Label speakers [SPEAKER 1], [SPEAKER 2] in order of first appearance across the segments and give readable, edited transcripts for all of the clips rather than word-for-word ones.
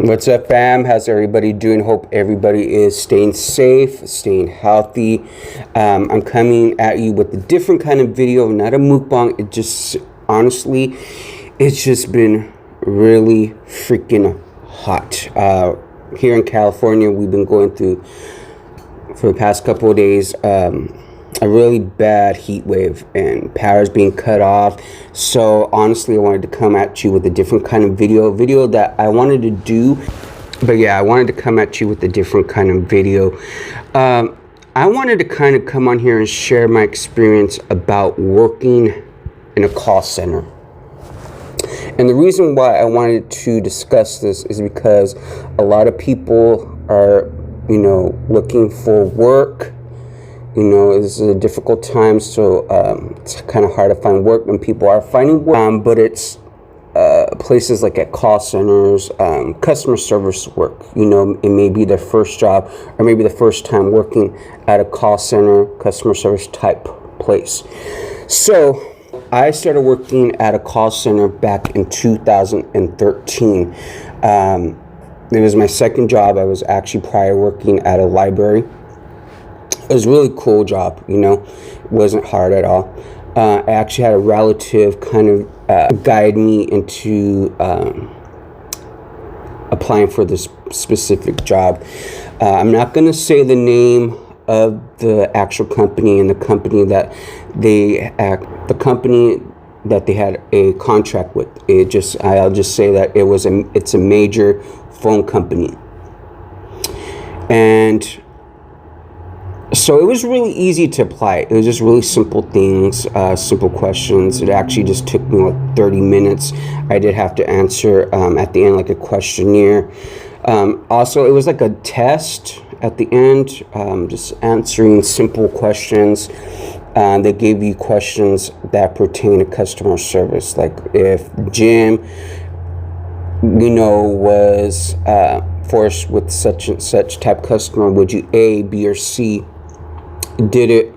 [SPEAKER 1] What's up, fam? How's everybody doing? Hope everybody is staying safe, staying healthy. I'm coming at you with a different kind of video, not a mukbang. It just, honestly, it's just been really freaking hot. Here in California, we've been going through, for the past couple of days, a really bad heat wave and power's being cut off. So honestly, I wanted to come at you with a different kind of video that I wanted to do. But yeah, I wanted to come at you with a different kind of video. I wanted to kind of come on here and share my experience about working in a call center. And the reason why I wanted to discuss this is because a lot of people are, looking for work. This is a difficult time, so it's kind of hard to find work when people are finding work. But it's places like at call centers, customer service work. It may be their first job or maybe the first time working at a call center, customer service type place. So I started working at a call center back in 2013. It was my second job. I was actually prior working at a library. It was a really cool job, it wasn't hard at all. I actually had a relative kind of guide me into applying for this specific job. I'm not going to say the name of the actual company and the company that they had a contract with. I'll just say that it's a major phone company. And so it was really easy to apply. It was just really simple things, simple questions. It actually just took me like 30 minutes. I did have to answer at the end like a questionnaire. Also, it was like a test at the end, just answering simple questions. They gave you questions that pertain to customer service. Like if Jim, was forced with such and such type customer, would you A, B, or C? Did it.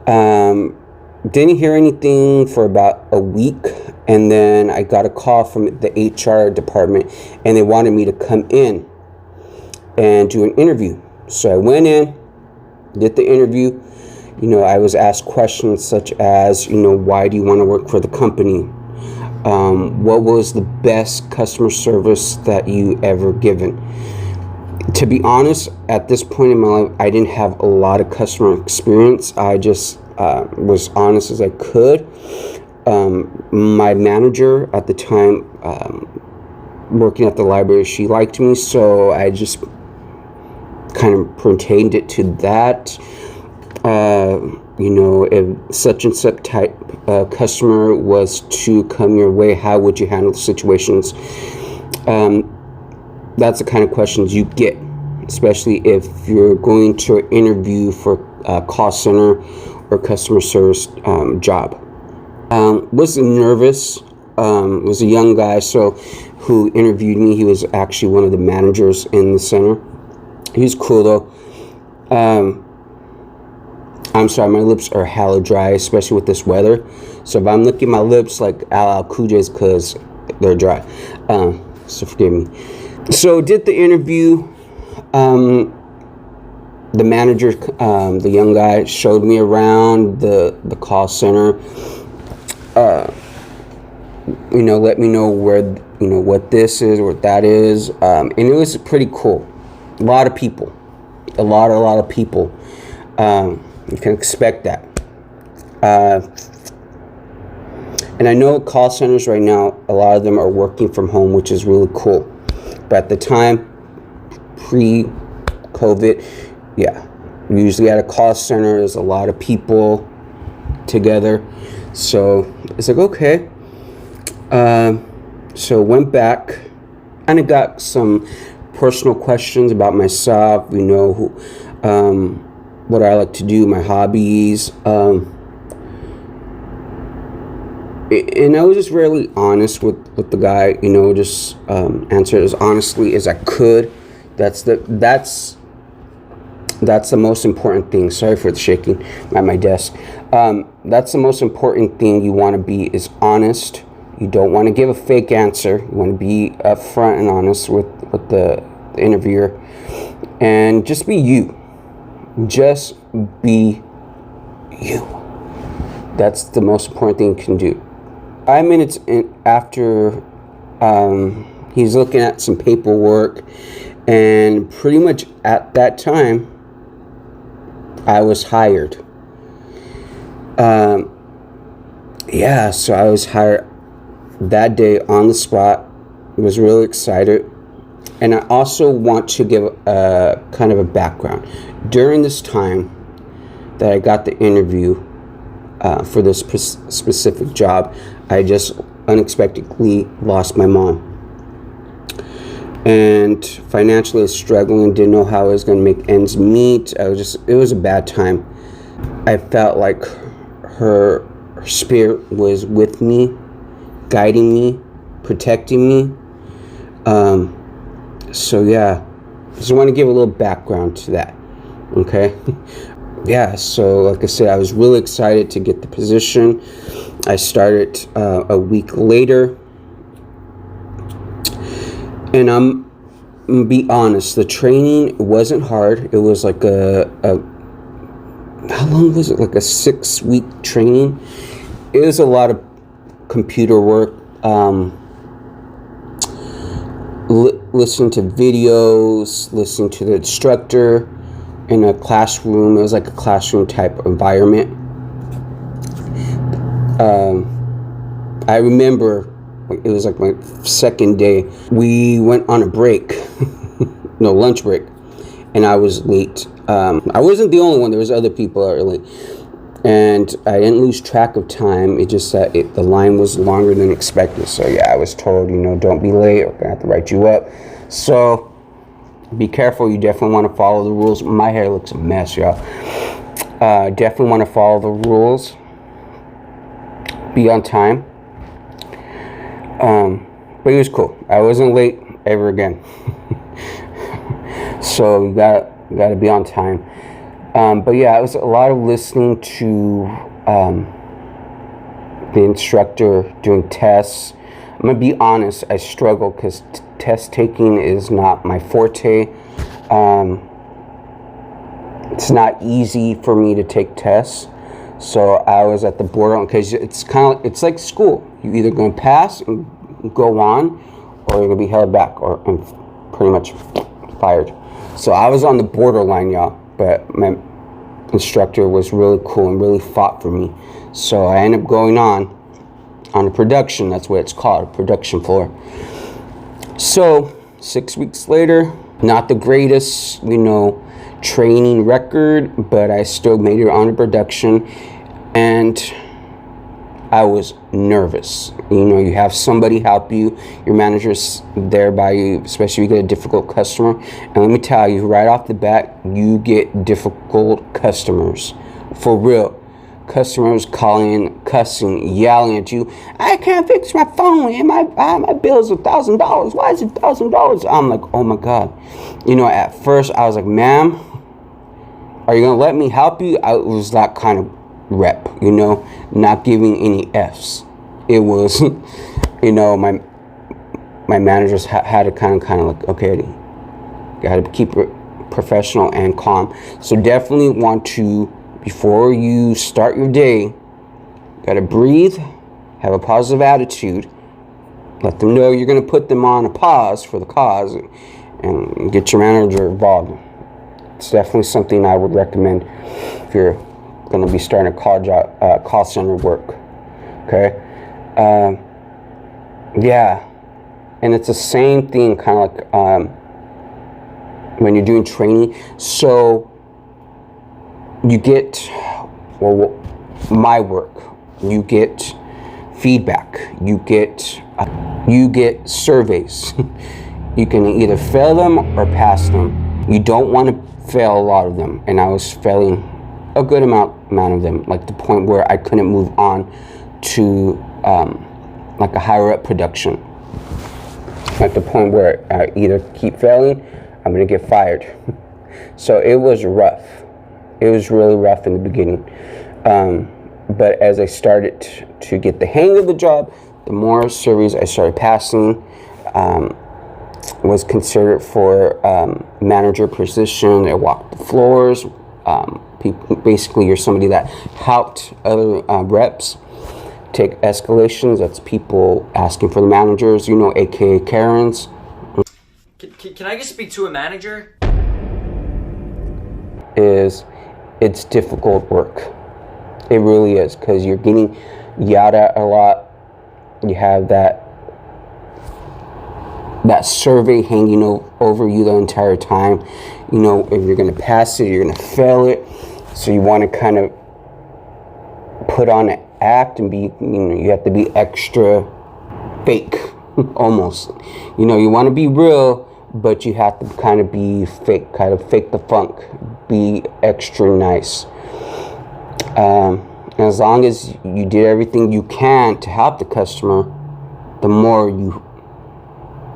[SPEAKER 1] Didn't hear anything for about a week, and then I got a call from the HR department, and they wanted me to come in and do an interview. So I went in, did the interview. I was asked questions such as, why do you want to work for the company? What was the best customer service that you ever given? To be honest, at this point in my life, I didn't have a lot of customer experience. I just was honest as I could. My manager at the time, working at the library, she liked me, so I just kind of pertained it to that. If such and such type customer was to come your way, how would you handle situations? That's the kind of questions you get, especially if you're going to an interview for a call center or customer service job. Was nervous. Was a young guy who interviewed me. He was actually one of the managers in the center. He's cool though. I'm sorry, my lips are hella dry, especially with this weather. So if I'm licking my lips like LL Cool J's, because they're dry. So forgive me. So did the interview. The manager, the young guy, showed me around the call center. Let me know where, what this is, what that is. And it was pretty cool. A lot of people. A lot of people. You can expect that. And I know call centers right now, a lot of them are working from home, which is really cool. But at the time, pre-COVID, yeah, usually at a call center, there's a lot of people together. So it's like, okay. So went back and I got some personal questions about myself, what I like to do, my hobbies. And I was just really honest with the guy, just answered as honestly as I could. That's the most important thing. Sorry for the shaking at my desk. That's the most important thing you want to be, is honest. You don't want to give a fake answer. You want to be upfront and honest with the interviewer. And just be you. Just be you. That's the most important thing you can do. 5 minutes after he's looking at some paperwork, and pretty much at that time, I was hired. So I was hired that day on the spot. I was really excited. And I also want to give a kind of a background. During this time that I got the interview for this specific job, I just unexpectedly lost my mom. And financially I was struggling, didn't know how I was going to make ends meet. It was a bad time. I felt like her spirit was with me, guiding me, protecting me. So yeah, just want to give a little background to that. Okay. Yeah, so like I said, I was really excited to get the position. I started a week later. And I'm gonna be honest, the training wasn't hard. It was like how long was it? Like a 6-week training. It was a lot of computer work, listening to videos, listening to the instructor in a classroom. It was like a classroom type environment. I remember it was like my second day. We went on a break, no, lunch break, and I was late. I wasn't the only one. There was other people early, and I didn't lose track of time. It just that the line was longer than expected. So yeah, I was told, don't be late. We're gonna have to write you up. So be careful. You definitely want to follow the rules. My hair looks a mess, y'all. Definitely want to follow the rules. Be on time. But it was cool. I wasn't late ever again. So you gotta be on time. But yeah, it was a lot of listening to the instructor doing tests. I'm gonna be honest, I struggle because test taking is not my forte. It's not easy for me to take tests. So I was at the border, because it's like school. You're either going to pass and go on, or you're going to be held back and pretty much fired. So I was on the borderline, y'all. But my instructor was really cool and really fought for me. So I ended up going on a production. That's what it's called, a production floor. So 6 weeks later, not the greatest, training record, but I still made it on a production. And I was nervous. You have somebody help you. Your manager's there by you, especially if you get a difficult customer. And let me tell you, right off the bat, you get difficult customers. For real. Customers calling, cussing, yelling at you. I can't fix my phone, and my bill's $1,000. Why is it $1,000? I'm like, oh my God. At first I was like, ma'am, are you gonna let me help you? I was that kind of rep, not giving any F's. It was, my managers had to kind of like, okay, gotta keep it professional and calm. So definitely want to, before you start your day, gotta breathe, have a positive attitude, let them know you're gonna put them on a pause for the cause, and get your manager involved. It's definitely something I would recommend if you're going to be starting a call center work. Okay. Yeah, and it's the same thing, kind of like when you're doing training. So you get, my work, you get feedback, you get surveys. You can either fail them or pass them. You don't want to fail a lot of them, and I was failing a good amount of them, like the point where I couldn't move on to like a higher up production. At the point where I either keep failing, I'm gonna get fired. So it was rough. It was really rough in the beginning. But as I started to get the hang of the job, the more surveys I started passing, was considered for manager position. I walked the floors. Basically, you're somebody that helped other reps take escalations. That's people asking for the managers, you know, aka Karens.
[SPEAKER 2] Can I just speak to a manager?
[SPEAKER 1] It's difficult work. It really is, because you're getting yelled at a lot. You have that survey hanging over you the entire time. You know, if you're going to pass it, you're going to fail it. So you want to kind of put on an act and be, you know, you have to be extra fake, almost. You know, you want to be real, but you have to kind of be fake, kind of fake the funk, be extra nice. As long as you did everything you can to help the customer, the more you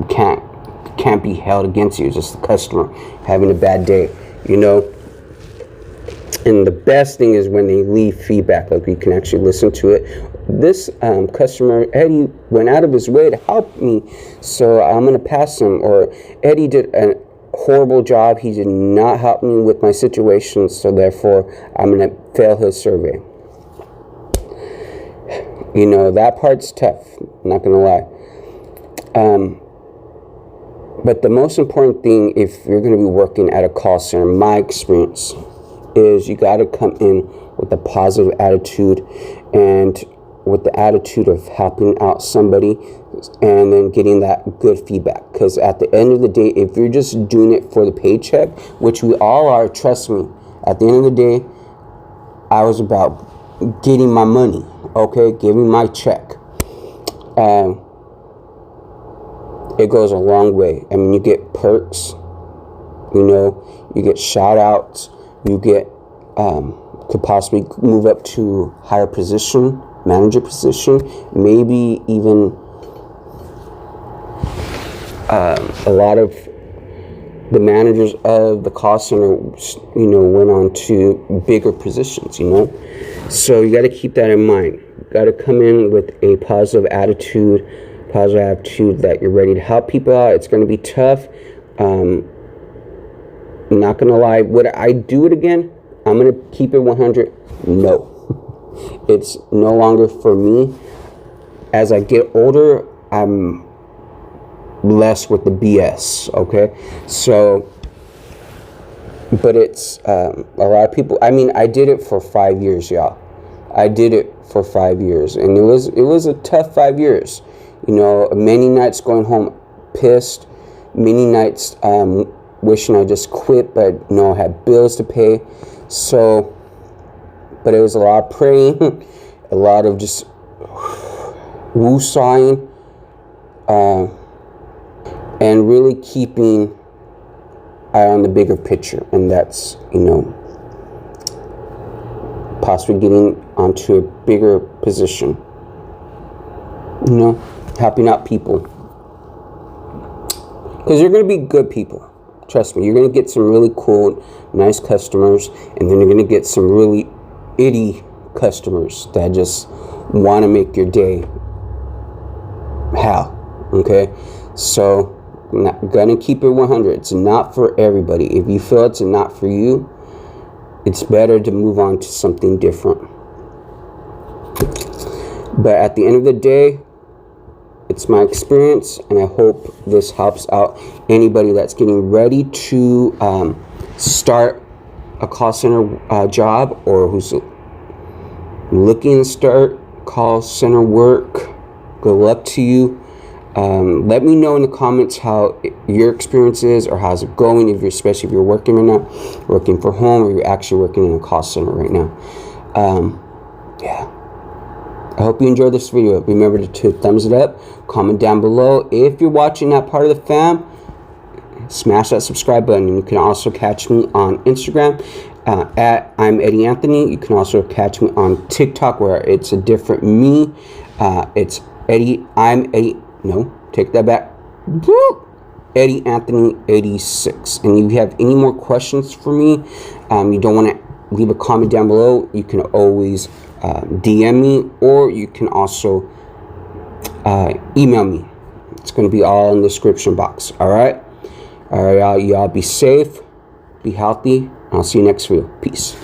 [SPEAKER 1] can't be held against you. It's just the customer having a bad day, you know. And the best thing is when they leave feedback, like you can actually listen to it. This customer, Eddie, went out of his way to help me, so I'm going to pass him. Or Eddie did a horrible job. He did not help me with my situation, so therefore I'm going to fail his survey. You know, that part's tough, I'm not going to lie. But the most important thing, if you're going to be working at a call center, my experience, is you got to come in with a positive attitude and with the attitude of helping out somebody and then getting that good feedback. Because at the end of the day, if you're just doing it for the paycheck, which we all are, trust me, at the end of the day, I was about getting my money, okay, giving my check. It goes a long way. I mean, you get perks, you know, you get shout outs, you get, could possibly move up to higher position, manager position, maybe even a lot of the managers of the call center, you know, went on to bigger positions, you know. So you got to keep that in mind. You got to come in with a positive attitude that you're ready to help people out. It's going to be tough. I'm not going to lie. Would I do it again? I'm going to keep it 100. No. It's no longer for me. As I get older, I'm less with the BS, okay? So, but it's a lot of people. I mean, I did it for 5 years, y'all. I did it for 5 years, and it was a tough 5 years. You know, many nights going home pissed, many nights wishing I just quit, but you know, I had bills to pay. So, but it was a lot of praying, a lot of just woo-sawing, and really keeping eye on the bigger picture, and that's, you know, possibly getting onto a bigger position, you know, helping out people, because you're going to be good people. Trust me, you're going to get some really cool, nice customers, and then you're going to get some really itty customers that just want to make your day hell, okay? So, I'm not going to keep it 100. It's not for everybody. If you feel it's not for you, it's better to move on to something different. But at the end of the day, it's my experience, and I hope this helps out anybody that's getting ready to start a call center job, or who's looking to start call center work. Good luck to you. Let me know in the comments how your experience is, or how's it going, especially if you're working right now, working from home, or you're actually working in a call center right now. Yeah. I hope you enjoyed this video. Remember to thumbs it up, comment down below. If you're watching that part of the fam, smash that subscribe button. And you can also catch me on Instagram at I'm Eddie Anthony. You can also catch me on TikTok, where it's a different me. It's Eddie. I'm Eddie. No, take that back. Eddie Anthony 86. And if you have any more questions for me, you don't want to leave a comment down below, you can always DM me, or you can also email me. It's going to be all in the description box. All right, y'all be safe, be healthy. I'll see you next video. Peace.